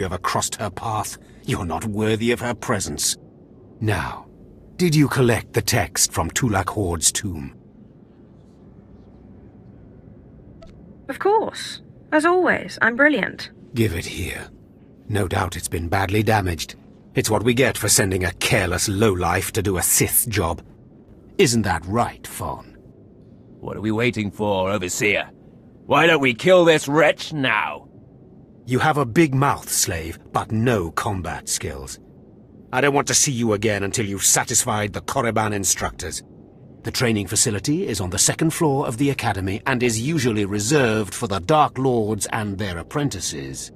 you ever crossed her path, you're not worthy of her presence. Now, did you collect the text from Tulak Horde's tomb? Of course. As always, I'm brilliant. Give it here. No doubt it's been badly damaged. It's what we get for sending a careless lowlife to do a Sith job. Isn't that right, Fawn? What are we waiting for, Overseer? Why don't we kill this wretch now? You have a big mouth, slave, but no combat skills. I don't want to see you again until you've satisfied the Korriban instructors. The training facility is on the second floor of the academy and is usually reserved for the Dark Lords and their apprentices.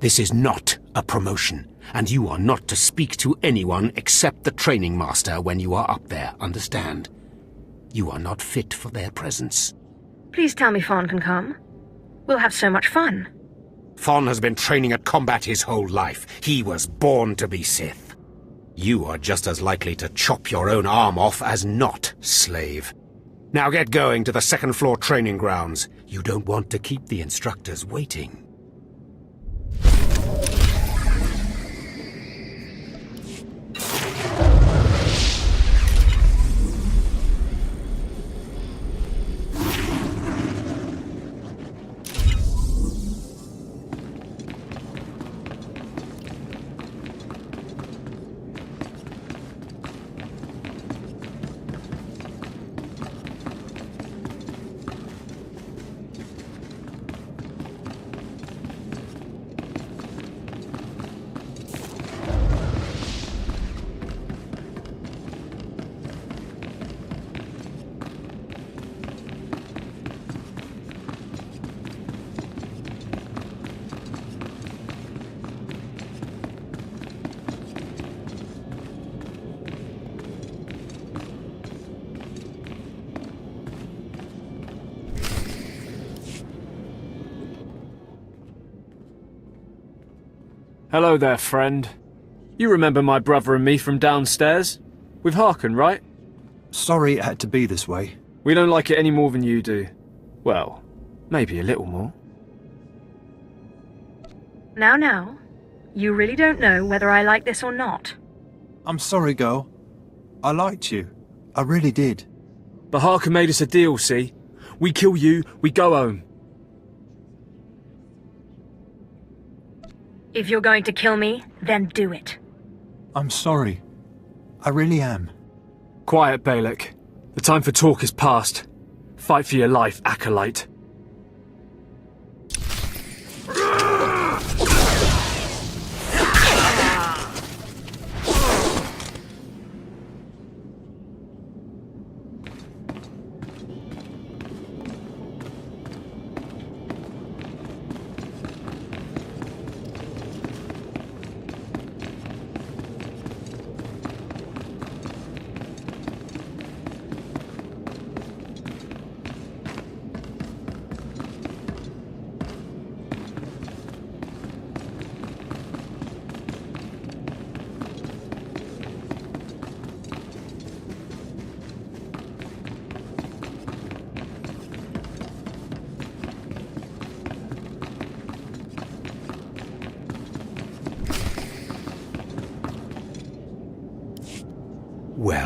This is not a promotion, and you are not to speak to anyone except the training master when you are up there, understand? You are not fit for their presence. Please tell me Fawn can come. We'll have so much fun. Fawn has been training at combat his whole life. He was born to be Sith. You are just as likely to chop your own arm off as not, slave. Now get going to the second floor training grounds. You don't want to keep the instructors waiting. Hello there, friend. You remember my brother and me from downstairs? With Harkin, right? Sorry it had to be this way. We don't like it any more than you do. Well, maybe a little more. Now. You really don't know whether I like this or not. I'm sorry, girl. I liked you. I really did. But Harkin made us a deal, see? We kill you, we go home. If you're going to kill me, then do it. I'm sorry. I really am. Quiet, Balak. The time for talk is past. Fight for your life, Acolyte.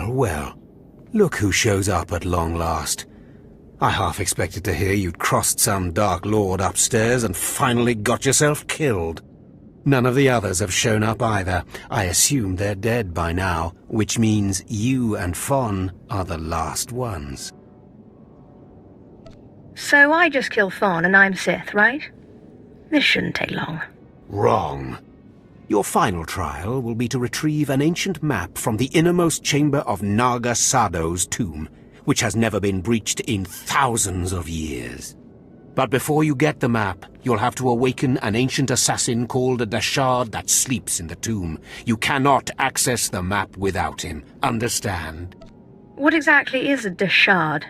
Well. Look who shows up at long last. I half expected to hear you'd crossed some Dark Lord upstairs and finally got yourself killed. None of the others have shown up either. I assume they're dead by now, which means you and Fawn are the last ones. So I just kill Fawn and I'm Sith, right? This shouldn't take long. Wrong. Your final trial will be to retrieve an ancient map from the innermost chamber of Naga Sado's tomb, which has never been breached in thousands of years. But before you get the map, you'll have to awaken an ancient assassin called a Dashard that sleeps in the tomb. You cannot access the map without him, understand? What exactly is a Dashard?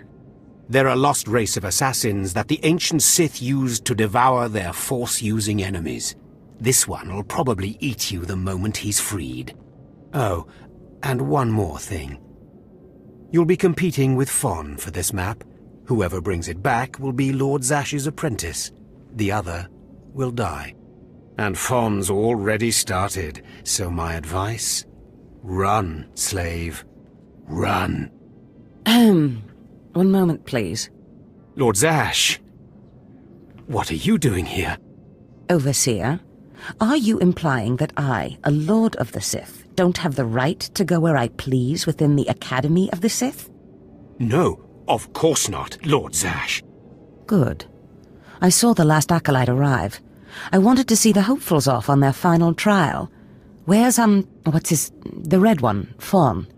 They're a lost race of assassins that the ancient Sith used to devour their Force-using enemies. This one will probably eat you the moment he's freed. Oh, and one more thing. You'll be competing with Fawn for this map. Whoever brings it back will be Lord Zash's apprentice. The other will die. And Fon's already started, so my advice? Run, slave. Run. One moment, please. Lord Zash, what are you doing here? Overseer, are you implying that I, a Lord of the Sith, don't have the right to go where I please within the Academy of the Sith? No, of course not, Lord Zash. Good. I saw the last acolyte arrive. I wanted to see the hopefuls off on their final trial. Where's, the red one, Fawn?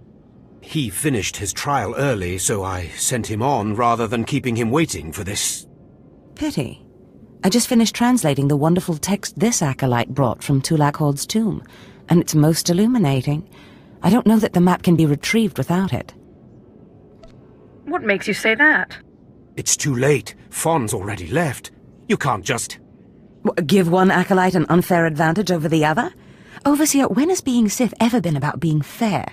He finished his trial early, so I sent him on rather than keeping him waiting for this. Pity. I just finished translating the wonderful text this acolyte brought from Tulak Horde's tomb, and it's most illuminating. I don't know that the map can be retrieved without it. What makes you say that? It's too late. Fon's already left. You can't just... Give one acolyte an unfair advantage over the other? Overseer, when has being Sith ever been about being fair?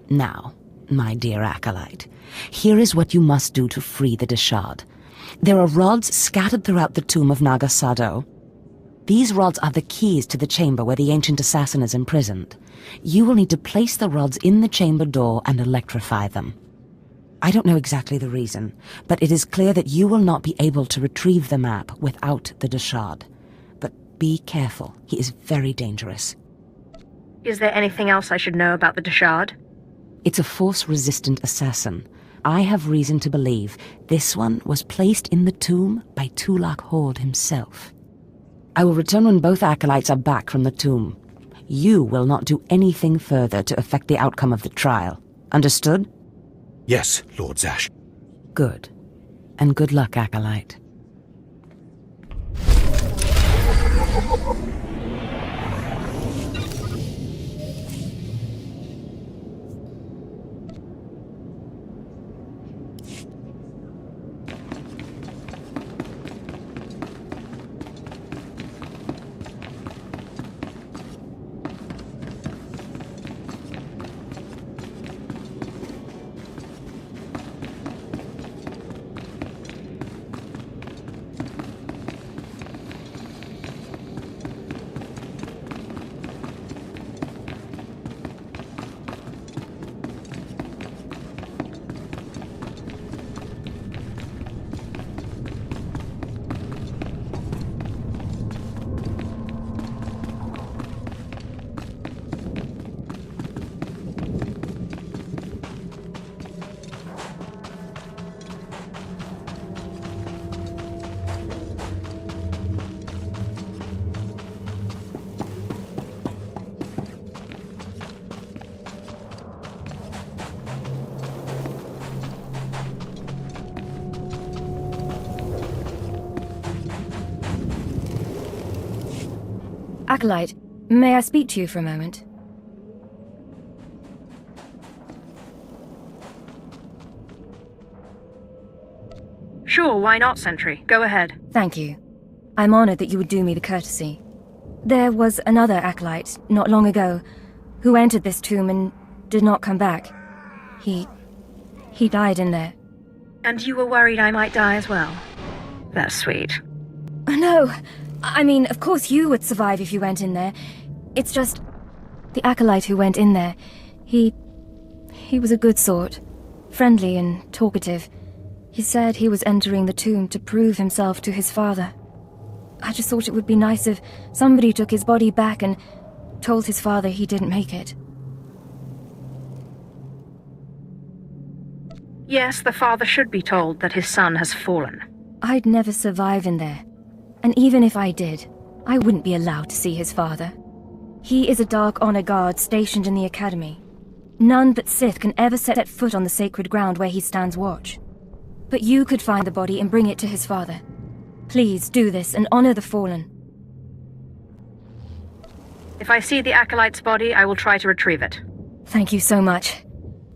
Now, my dear acolyte, here is what you must do to free the Deshard. There are rods scattered throughout the tomb of Naga Sado. These rods are the keys to the chamber where the ancient assassin is imprisoned. You will need to place the rods in the chamber door and electrify them. I don't know exactly the reason, but it is clear that you will not be able to retrieve the map without the Deshard. But be careful, he is very dangerous. Is there anything else I should know about the Deshard? It's a force-resistant assassin. I have reason to believe this one was placed in the tomb by Tulak Horde himself. I will return when both acolytes are back from the tomb. You will not do anything further to affect the outcome of the trial. Understood? Yes, Lord Zash. Good. And good luck, acolyte. Acolyte, may I speak to you for a moment? Sure, why not, Sentry? Go ahead. Thank you. I'm honored that you would do me the courtesy. There was another acolyte, not long ago, who entered this tomb and did not come back. He died in there. And you were worried I might die as well? That's sweet. No, I mean, of course you would survive if you went in there. It's just, the acolyte who went in there, he was a good sort. Friendly and talkative. He said he was entering the tomb to prove himself to his father. I just thought it would be nice if somebody took his body back and told his father he didn't make it. Yes, the father should be told that his son has fallen. I'd never survive in there. And even if I did, I wouldn't be allowed to see his father. He is a Dark Honor Guard stationed in the Academy. None but Sith can ever set foot on the sacred ground where he stands watch. But you could find the body and bring it to his father. Please do this and honor the fallen. If I see the Acolyte's body, I will try to retrieve it. Thank you so much.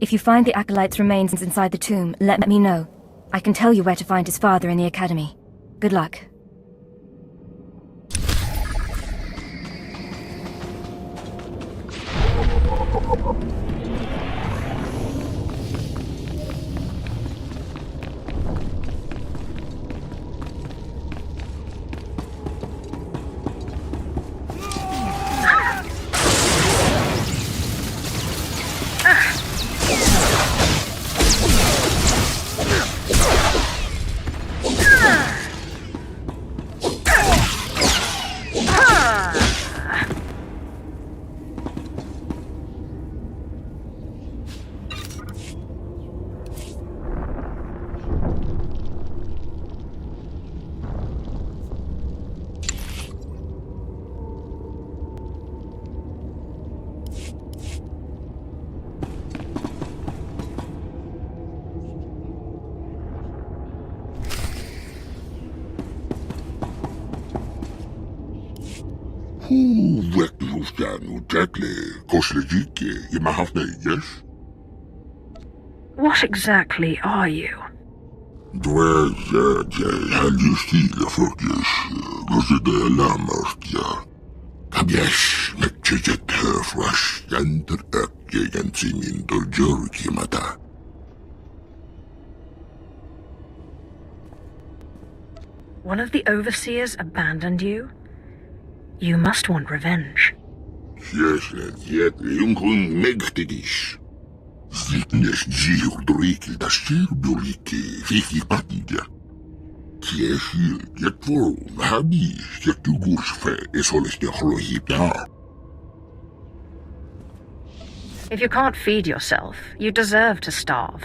If you find the Acolyte's remains inside the tomb, let me know. I can tell you where to find his father in the Academy. Good luck. What exactly are you? One of the overseers abandoned you? You must want revenge. If you can't feed yourself, you deserve to starve.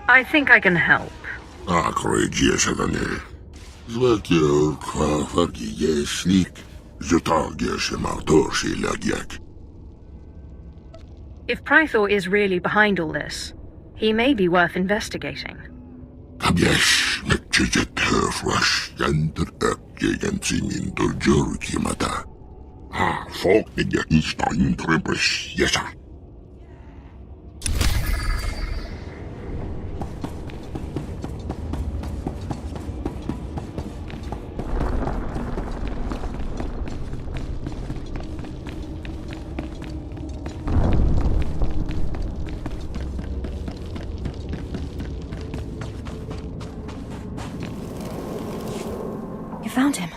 I think I can help. If Prythor is really behind all this, he may be worth investigating. You found him.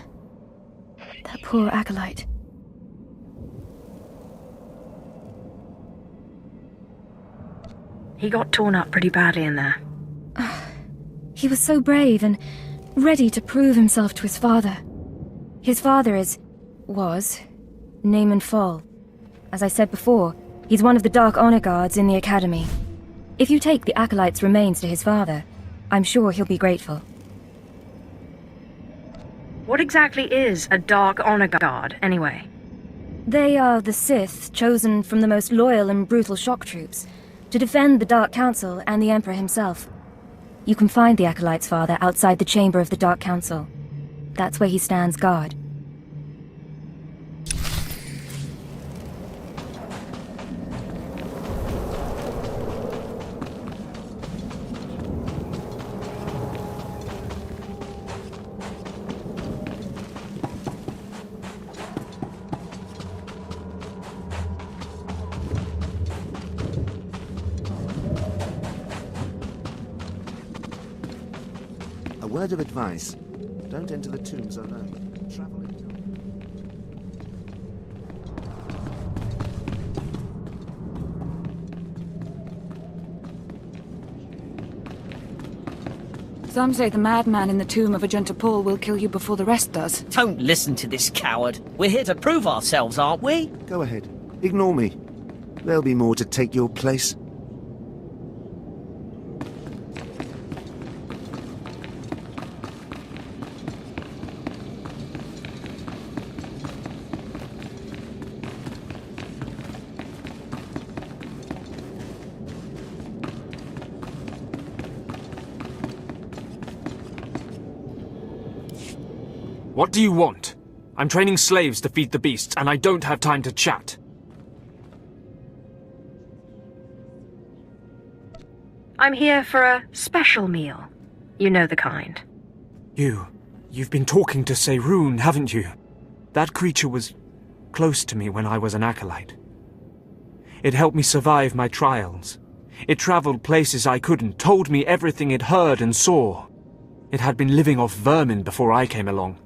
That poor acolyte. He got torn up pretty badly in there. He was so brave and ready to prove himself to his father. His father was Naaman Fall. As I said before, he's one of the Dark Honor Guards in the Academy. If you take the acolyte's remains to his father, I'm sure he'll be grateful. What exactly is a Dark Honor Guard, anyway? They are the Sith, chosen from the most loyal and brutal shock troops, to defend the Dark Council and the Emperor himself. You can find the acolyte's father outside the chamber of the Dark Council. That's where he stands guard. A word of advice. Don't enter the tombs alone. Travel into... Some say the madman in the tomb of Agenta Paul will kill you before the rest does. Don't listen to this coward. We're here to prove ourselves, aren't we? Go ahead. Ignore me. There'll be more to take your place. What do you want? I'm training slaves to feed the beasts, and I don't have time to chat. I'm here for a special meal. You know the kind. You've been talking to Seyroun, haven't you? That creature was close to me when I was an acolyte. It helped me survive my trials. It traveled places I couldn't, told me everything it heard and saw. It had been living off vermin before I came along.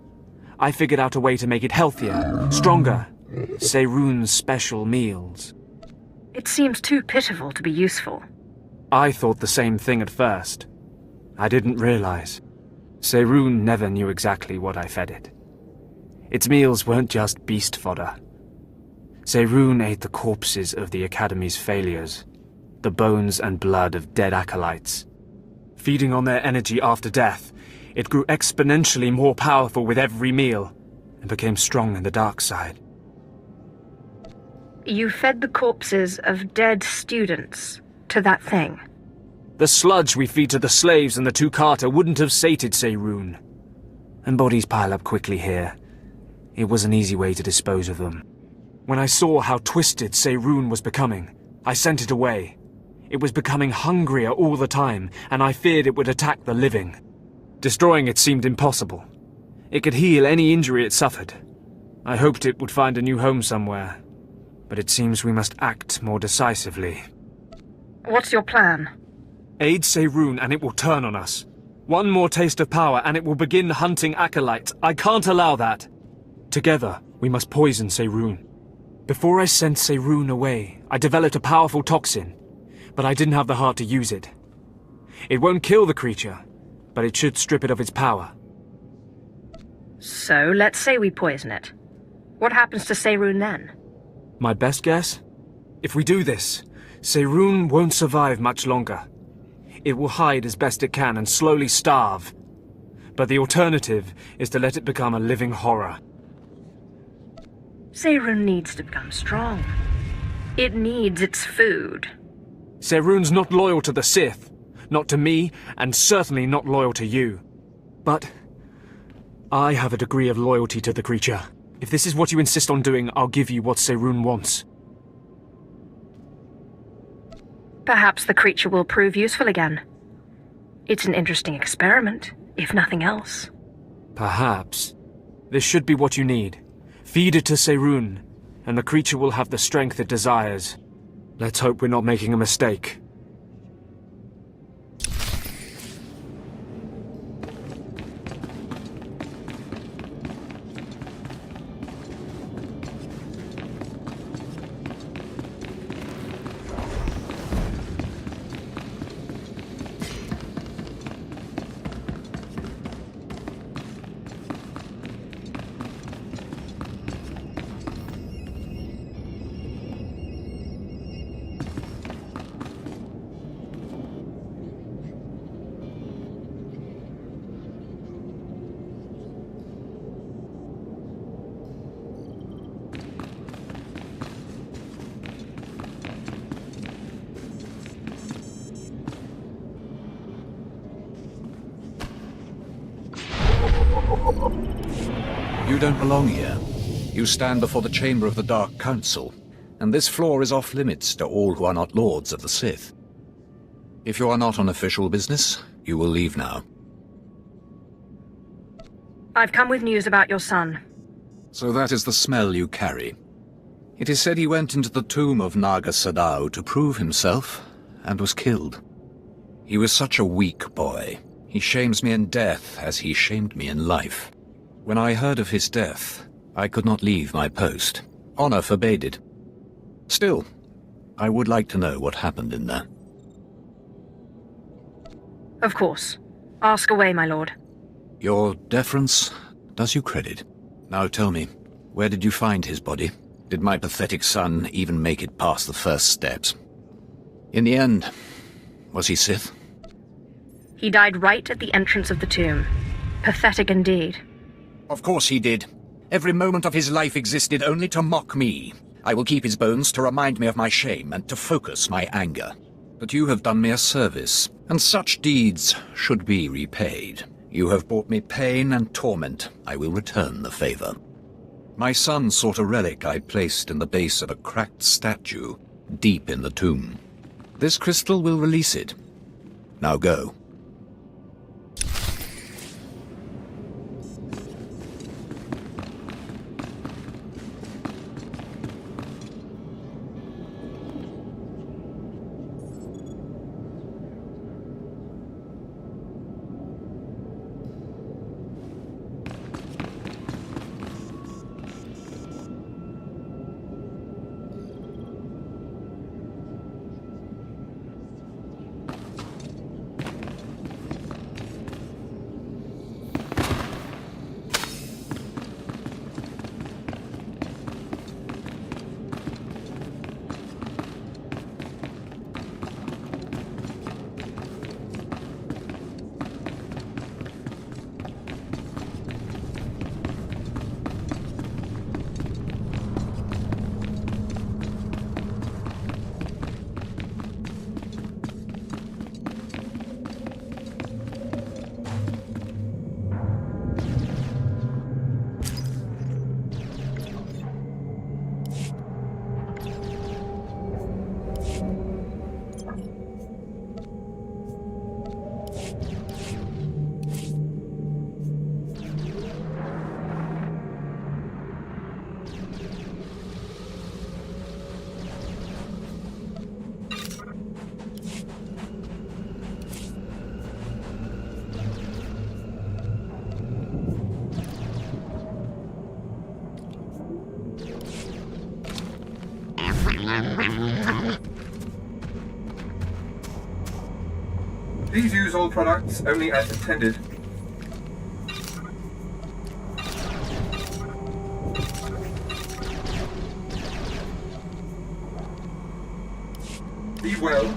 I figured out a way to make it healthier, stronger. Seyroun's special meals. It seems too pitiful to be useful. I thought the same thing at first. I didn't realize. Seyroun never knew exactly what I fed it. Its meals weren't just beast fodder. Seyroun ate the corpses of the Academy's failures, the bones and blood of dead acolytes. Feeding on their energy after death, It grew exponentially more powerful with every meal, and became strong in the dark side. You fed the corpses of dead students to that thing? The sludge we feed to the slaves and the two-carter wouldn't have sated Seyrun. And bodies pile up quickly here. It was an easy way to dispose of them. When I saw how twisted Seyrun was becoming, I sent it away. It was becoming hungrier all the time, and I feared it would attack the living. Destroying it seemed impossible. It could heal any injury it suffered. I hoped it would find a new home somewhere, but it seems we must act more decisively. What's your plan? Aid Seyrun and it will turn on us. One more taste of power and it will begin hunting acolytes. I can't allow that. Together, we must poison Seyrun. Before I sent Seyrun away, I developed a powerful toxin, but I didn't have the heart to use it. It won't kill the creature, but it should strip it of its power. So, let's say we poison it. What happens to Seyrun then? My best guess? If we do this, Seyrun won't survive much longer. It will hide as best it can and slowly starve. But the alternative is to let it become a living horror. Seyrun needs to become strong. It needs its food. Seyrun's not loyal to the Sith, not to me, and certainly not loyal to you. But I have a degree of loyalty to the creature. If this is what you insist on doing, I'll give you what Seyrun wants. Perhaps the creature will prove useful again. It's an interesting experiment, if nothing else. Perhaps. This should be what you need. Feed it to Seyrun, and the creature will have the strength it desires. Let's hope we're not making a mistake. You don't belong here. You stand before the chamber of the Dark Council, and this floor is off-limits to all who are not lords of the Sith. If you are not on official business, you will leave now. I've come with news about your son. So that is the smell you carry. It is said he went into the tomb of Naga Sadao to prove himself, and was killed. He was such a weak boy. He shames me in death as he shamed me in life. When I heard of his death, I could not leave my post. Honor forbade it. Still, I would like to know what happened in there. Of course. Ask away, my lord. Your deference does you credit. Now tell me, where did you find his body? Did my pathetic son even make it past the first steps? In the end, was he Sith? He died right at the entrance of the tomb. Pathetic indeed. Of course he did. Every moment of his life existed only to mock me. I will keep his bones to remind me of my shame and to focus my anger. But you have done me a service, and such deeds should be repaid. You have brought me pain and torment. I will return the favor. My son sought a relic I placed in the base of a cracked statue, deep in the tomb. This crystal will release it. Now go. Please use all products only as intended. Be well.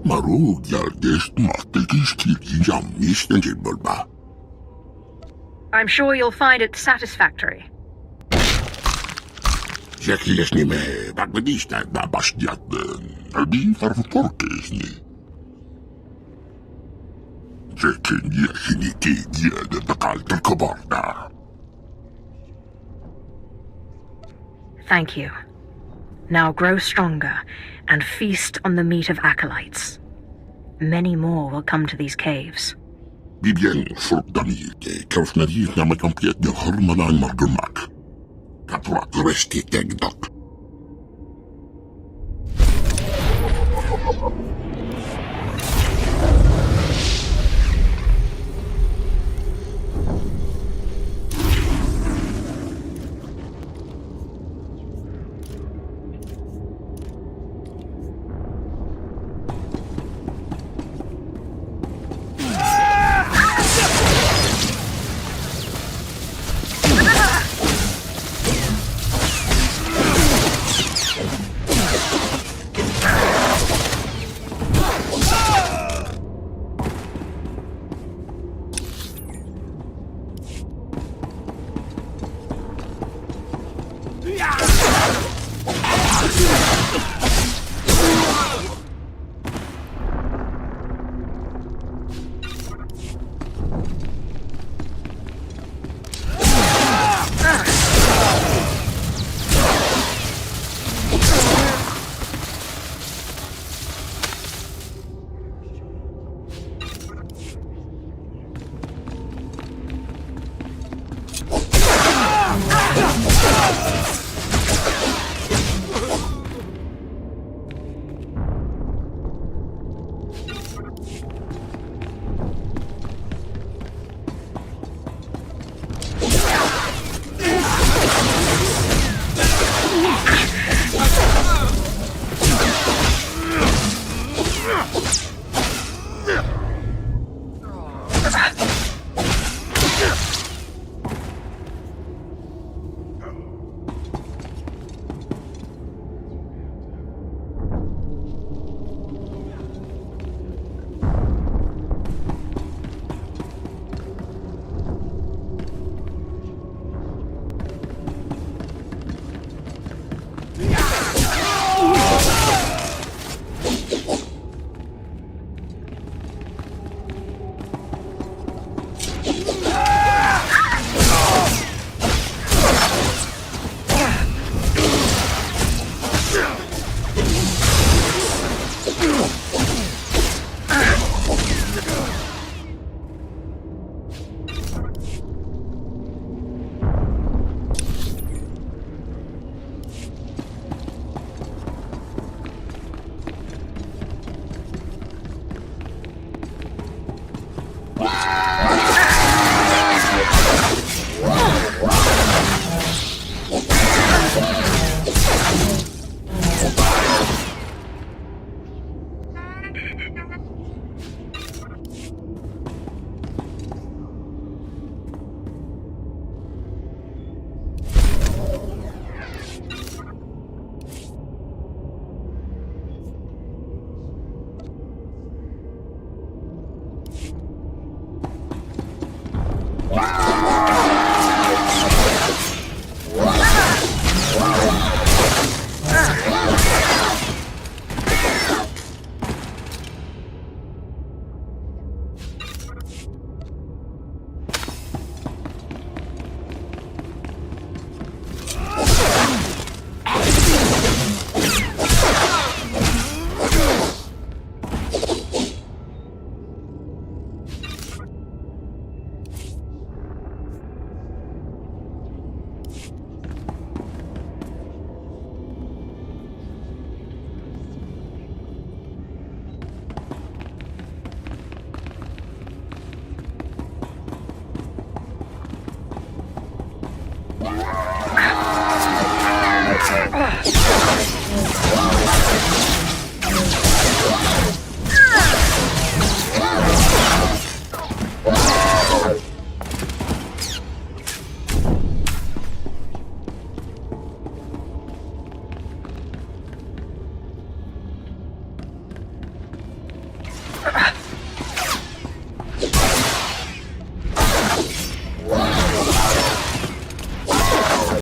Maruk järgest mahtekis jamisten silmälpä. I'm sure you'll find it satisfactory. Sekies nime vägvedistä bastiatten. Albi farfutorkeisni. Sekin jäsini kiikieden takalta kavarda. Thank you. Now grow stronger and feast on the meat of acolytes. Many more will come to these caves. Bien fruktaniike, kausnariik nämä kampiet ja harmanain margulmak. Katurat resti tegdak.